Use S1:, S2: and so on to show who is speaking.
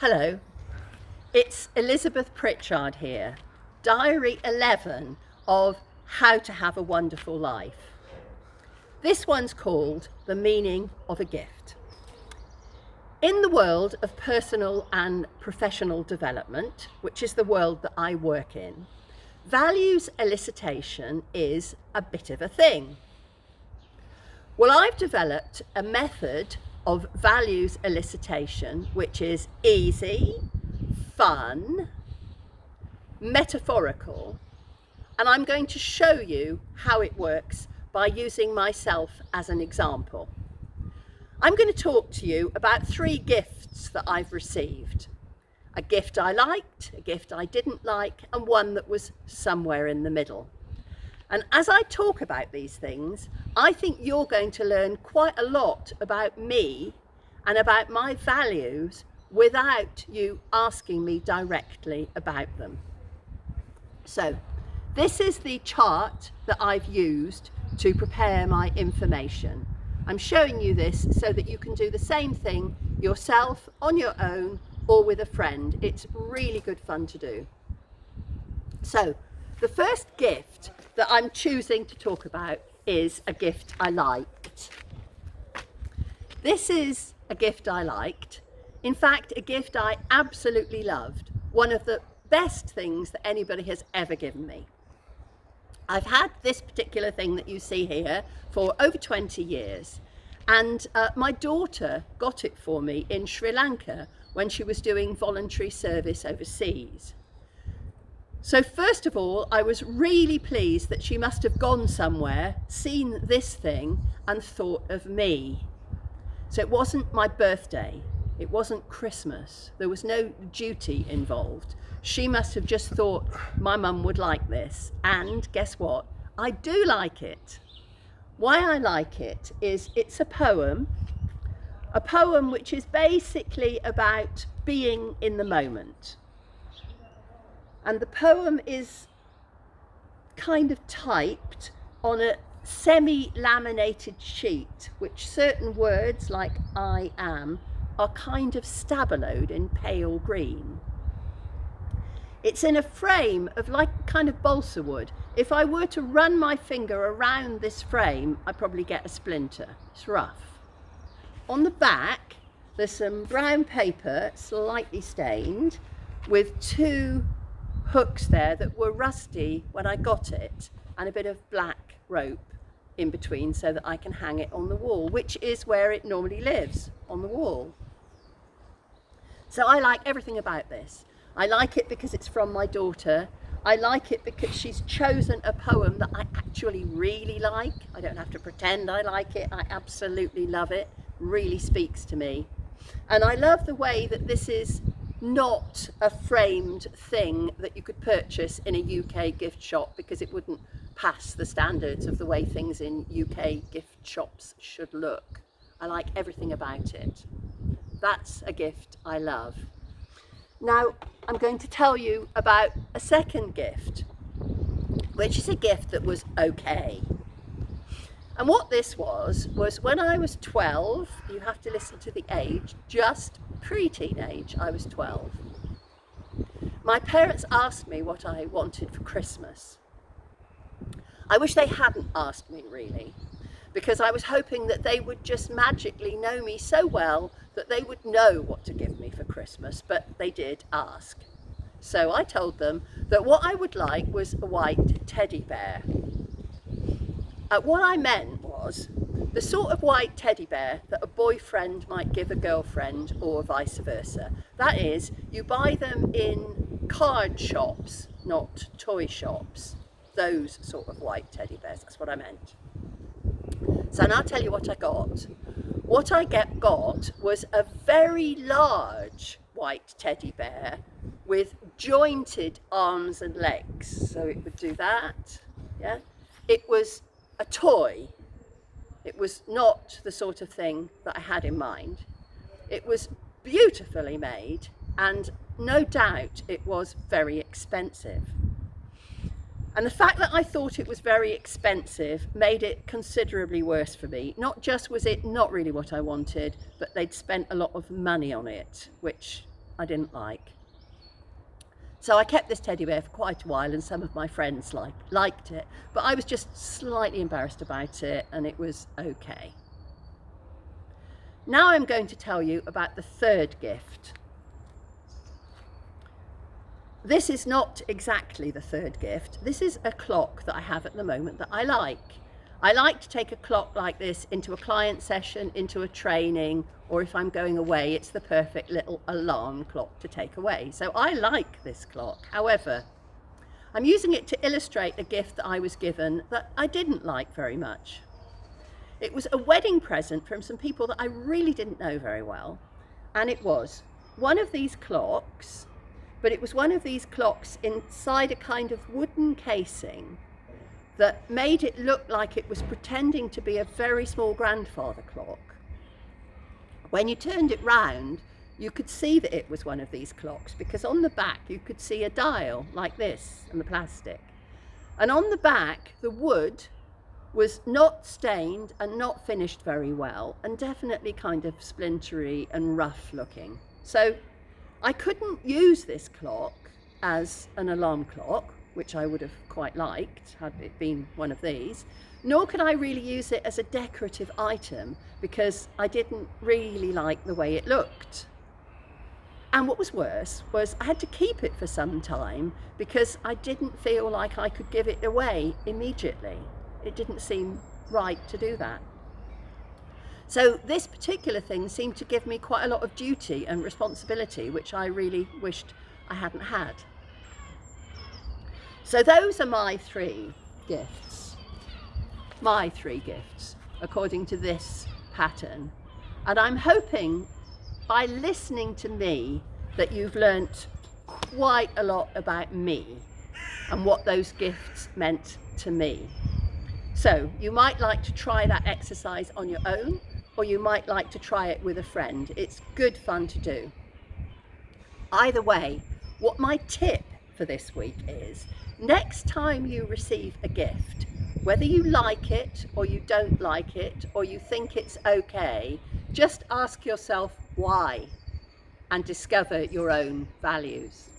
S1: Hello, it's Elizabeth Pritchard here, Diary 11 of How to Have a Wonderful Life. This one's called The Meaning of a Gift. In the world of personal and professional development, which is the world that I work in, values elicitation is a bit of a thing. Well, I've developed a method of values elicitation which is easy, fun, metaphorical, and I'm going to show you how it works by using myself as an example. I'm going to talk to you about 3 gifts that I've received. A gift I liked, a gift I didn't like, and one that was somewhere in the middle. And as I talk about these things, I think you're going to learn quite a lot about me and about my values without you asking me directly about them. So, this is the chart that I've used to prepare my information. I'm showing you this so that you can do the same thing yourself, on your own, or with a friend. It's really good fun to do. So, the first gift that I'm choosing to talk about is a gift I liked. This is a gift I liked. In fact, a gift I absolutely loved. One of the best things that anybody has ever given me. I've had this particular thing that you see here for over 20 years. And my daughter got it for me in Sri Lanka when she was doing voluntary service overseas. So first of all, I was really pleased that she must have gone somewhere, seen this thing, and thought of me. So it wasn't my birthday, it wasn't Christmas, there was no duty involved. She must have just thought my mum would like this, and guess what? I do like it. Why I like it is it's a poem which is basically about being in the moment. And the poem is kind of typed on a semi-laminated sheet, which certain words like I am are kind of staboloed in pale green. It's in a frame of like kind of balsa wood. If I were to run my finger around this frame, I'd probably get a splinter. It's rough. On the back, there's some brown paper, slightly stained, with 2 hooks there that were rusty when I got it, and a bit of black rope in between so that I can hang it on the wall, which is where it normally lives, on the wall. So I like everything about this. I like it because it's from my daughter. I like it because she's chosen a poem that I actually really like. I don't have to pretend I like it. I absolutely love it. Really speaks to me. And I love the way that this is not a framed thing that you could purchase in a UK gift shop, because it wouldn't pass the standards of the way things in UK gift shops should look. I like everything about it. That's a gift I love. Now, I'm going to tell you about a second gift, which is a gift that was okay. And what this was when I was 12, you have to listen to the age, just pre-teenage, I was 12. My parents asked me what I wanted for Christmas. I wish they hadn't asked me, really, because I was hoping that they would just magically know me so well that they would know what to give me for Christmas, but they did ask. So I told them that what I would like was a white teddy bear. What I meant was the sort of white teddy bear that a boyfriend might give a girlfriend, or vice versa. That is, you buy them in card shops, not toy shops. Those sort of white teddy bears, that's what I meant. So now I'll tell you what I got. What I got was a very large white teddy bear with jointed arms and legs. So it would do that, yeah? It was a toy. It was not the sort of thing that I had in mind. It was beautifully made, and no doubt it was very expensive. And the fact that I thought it was very expensive made it considerably worse for me. Not just was it not really what I wanted, but they'd spent a lot of money on it, which I didn't like. So I kept this teddy bear for quite a while, and some of my friends liked it, but I was just slightly embarrassed about it, and it was okay. Now I'm going to tell you about the third gift. This is not exactly the third gift. This is a clock that I have at the moment that I like. I like to take a clock like this into a client session, into a training, or if I'm going away, it's the perfect little alarm clock to take away. So I like this clock. However, I'm using it to illustrate a gift that I was given that I didn't like very much. It was a wedding present from some people that I really didn't know very well. And it was one of these clocks, but it was one of these clocks inside a kind of wooden casing that made it look like it was pretending to be a very small grandfather clock. When you turned it round, you could see that it was one of these clocks, because on the back you could see a dial like this and the plastic. And on the back, the wood was not stained and not finished very well, and definitely kind of splintery and rough looking. So I couldn't use this clock as an alarm clock, which I would have quite liked had it been one of these, nor could I really use it as a decorative item because I didn't really like the way it looked. And what was worse was I had to keep it for some time because I didn't feel like I could give it away immediately. It didn't seem right to do that. So this particular thing seemed to give me quite a lot of duty and responsibility, which I really wished I hadn't had. So those are my three gifts, according to this pattern. And I'm hoping by listening to me that you've learnt quite a lot about me and what those gifts meant to me. So you might like to try that exercise on your own, or you might like to try it with a friend. It's good fun to do. Either way, what my tip for this week is, next time you receive a gift, whether you like it or you don't like it or you think it's okay, just ask yourself why and discover your own values.